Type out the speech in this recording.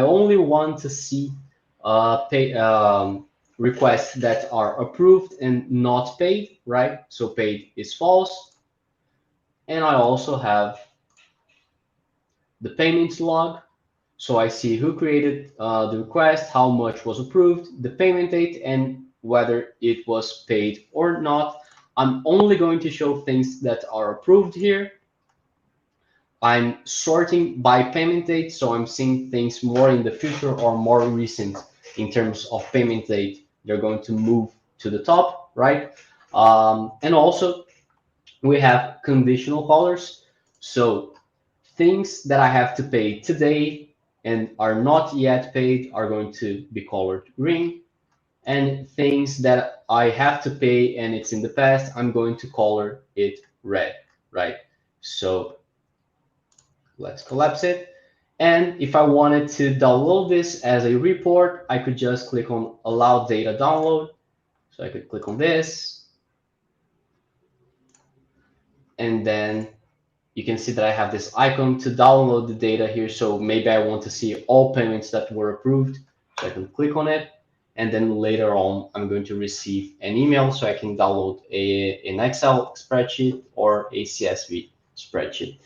I only want to see requests that are approved and not paid, right? So paid is false. And I also have the payments log. So I see who created the request, how much was approved, the payment date, and whether it was paid or not. I'm only going to show things that are approved here. I'm sorting by payment date, so I'm seeing things more in the future or more recent in terms of payment date. They're going to move to the top, right? And also, we have conditional colors. So things that I have to pay today and are not yet paid are going to be colored green. And things that I have to pay and it's in the past, I'm going to color it red, right? So let's collapse it. And if I wanted to download this as a report, I could just click on allow data download. So I could click on this, and then you can see that I have this icon to download the data here. So maybe I want to see all payments that were approved. So I can click on it. And then later on, I'm going to receive an email so I can download an Excel spreadsheet or a CSV spreadsheet.